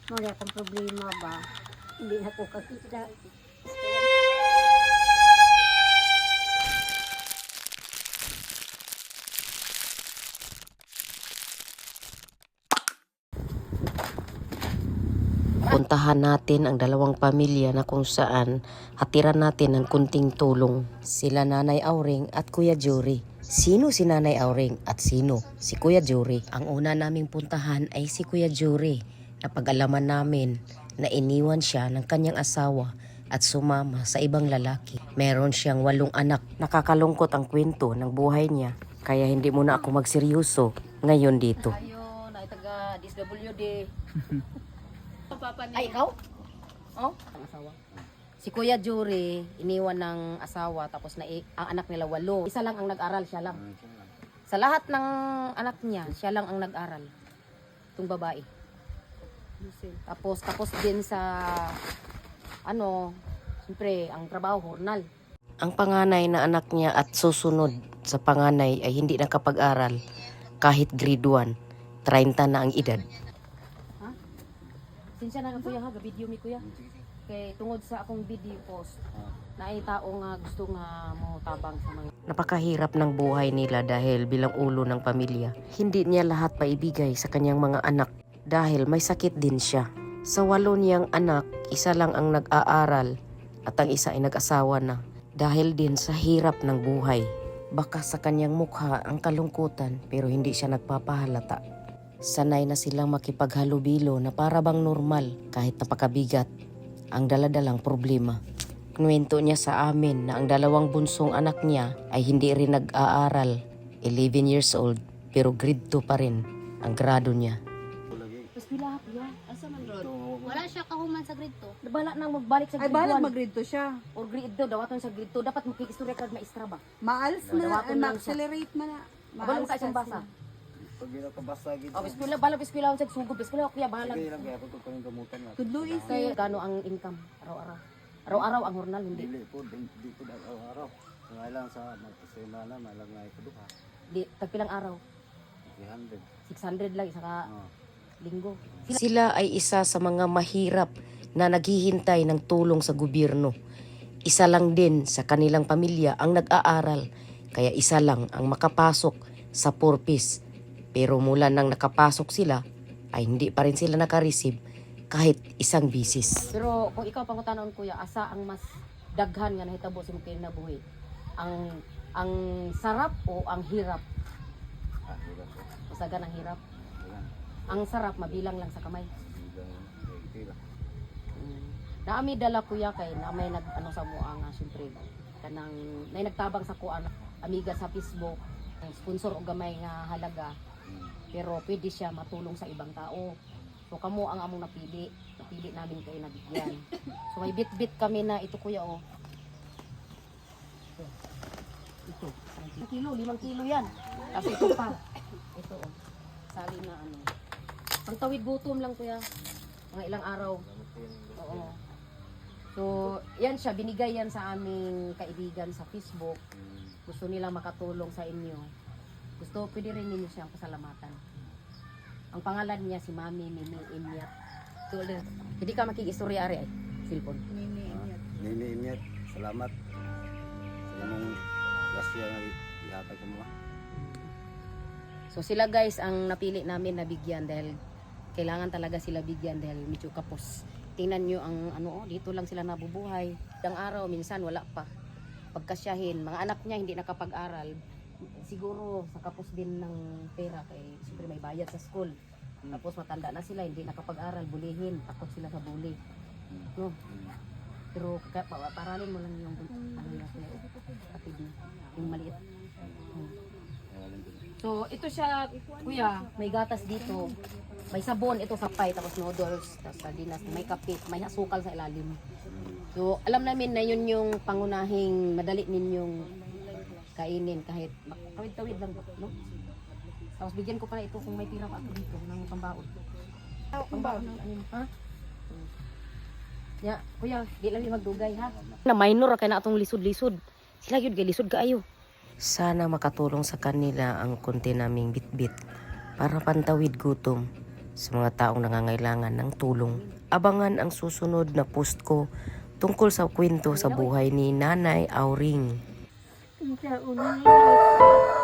Wala akong problema ba? Hindi na ko kakita. Puntahan natin ang dalawang pamilya na kung saan hatiran natin ng kunting tulong. Sila Nanay Auring at Kuya Jory. Sino si Nanay Auring at sino si Kuya Jory? Ang una naming puntahan ay si Kuya Jory. Napag-alaman namin na iniwan siya ng kanyang asawa at sumama sa ibang lalaki. Meron siyang 8 anak. Nakakalungkot ang kwento ng buhay niya. Kaya hindi muna ako magseryoso ngayon dito. Ayun, ay taga DSWD. Ay, ikaw? Oh? Ang asawa. Si Kuya Jory, iniwan ng asawa, tapos ang anak nila 8. Isa lang ang nag-aral, siya lang. Sa lahat ng anak niya, siya lang ang nag-aral. Itong babae. Tapos din sa, siyempre, ang trabaho, hornal. Ang panganay na anak niya at susunod sa panganay ay hindi nakapag-aral kahit grade 1. 30 na ang edad. Sinsya na kuya ha, video mi kuya. Kay tungod sa akong video post, na ay tao nga gusto nga mo tabang sa mga. Napakahirap ng buhay nila dahil bilang ulo ng pamilya. Hindi niya lahat maibigay sa kanyang mga anak dahil may sakit din siya. Sa 8 niyang anak, isa lang ang nag-aaral at ang isa ay nag-asawa na. Dahil din sa hirap ng buhay. Baka sa kanyang mukha ang kalungkutan pero hindi siya nagpapahalata. Sanay na silang makipaghalubilo na para bang normal kahit napakabigat ang daladalang problema. Kwento niya sa amin na ang 2 bunsong anak niya ay hindi rin nag-aaral, 11 years old, pero grade 2 pa rin ang grado niya. Wala siya kahuman sa grade 2. Bala nang magbalik sa Ay, grade 1. balag mag-grade to siya. Or grade 2, dawaton sa grade 2. Dapat magkikistorya ka maestra ba? Maals na, Dawaton lang siya. ma-accelerate man na. Abalo ka isang basa. Pag gila ka basa gid. O, biskula, bala, biskula ako sa sugod. Biskula, kuya, bahala. Sige lang kaya pag ko gamutan na. Tudlo is Kaya gano ang income araw-araw? Araw-araw ang hornal, hindi. Dili po, di po araw-araw. Ngay lang sa semana, malang ngay kuduha. Di, tagpilang araw. 300. 600 lang, isa ka Oh. linggo. Sila ay isa sa mga mahirap na naghihintay ng tulong sa gobyerno. Isa lang din sa kanilang pamilya ang nag-aaral, kaya isa lang ang makapasok sa purpose. Pero mula nang nakapasok sila, ay hindi pa rin sila nakareceive kahit isang bisis. Pero kung ikaw pangutanon kuya, asa ang mas daghan nga nahitabo sa mga kinabuhi? Ang sarap o ang hirap? Ah, hirap po. Masagan ang hirap. Ayan. Ang sarap, mabilang lang sa kamay. Bilang tira. Naami dala kuya kay na may sa mua nga syempre kanang may nagtabang sa kuan amiga sa Facebook, sponsor og gamay nga halaga. Pero pwede siya matulong sa ibang tao. So kamo ang among napili namin kayo nabigyan. So may bit-bit kami na ito kuya oh. Ito, 5 kilo, 5 kilo yan. Kasi ito pa. Ito oh. Sali na pangtawid gutom lang kuya. Mga ilang araw. Oo. So, yan siya, binigay yan sa aming kaibigan sa Facebook. Gusto nilang makatulong sa inyo. Gusto, pwede rin ninyo siyang pasalamatan. Ang pangalan niya si Mami Nini Inyat. So, hindi ka makikistorya ari ay, cellphone. Nini Inyat, salamat. Sa imong grasya nga ihatag ko mo. So, sila guys ang napili namin na bigyan dahil kailangan talaga sila bigyan dahil medyo kapos. Tingnan nyo ang dito lang sila nabubuhay. Ang araw, minsan wala pa. Pagkasyahin, mga anak niya hindi nakapag-aral. Siguro sa kapos din ng pera kay siyempre may bayad sa school. Tapos matanda na sila, hindi nakapag-aral, bulihin. Takot sila sa bully. No? Pero paralin mo lang yung kapatid mo. Yung maliit. So, ito siya, kuya, may gatas dito. May sabon, ito sapay, tapos noodles, tapos sardinas, may kape, may asukal sa ilalim. So, alam namin na yun yung pangunahing madali ninyong kainin kahit tawid-tawid lang, no? Tapos bigyan ko pala ito kung may tira pa ako dito ng pambaon. Pambaon ng anin, ha? Ya, kuya, di lang yung magdugay, ha? Na minor, kaya na itong lisod-lisod. Sila yun, kay lisod kaayo. Sana makatulong sa kanila ang konti naming bitbit para pantawid gutom sa mga taong nangangailangan ng tulong. Abangan ang susunod na post ko tungkol sa kwento sa buhay ni Nanay Auring. Kinsa ulo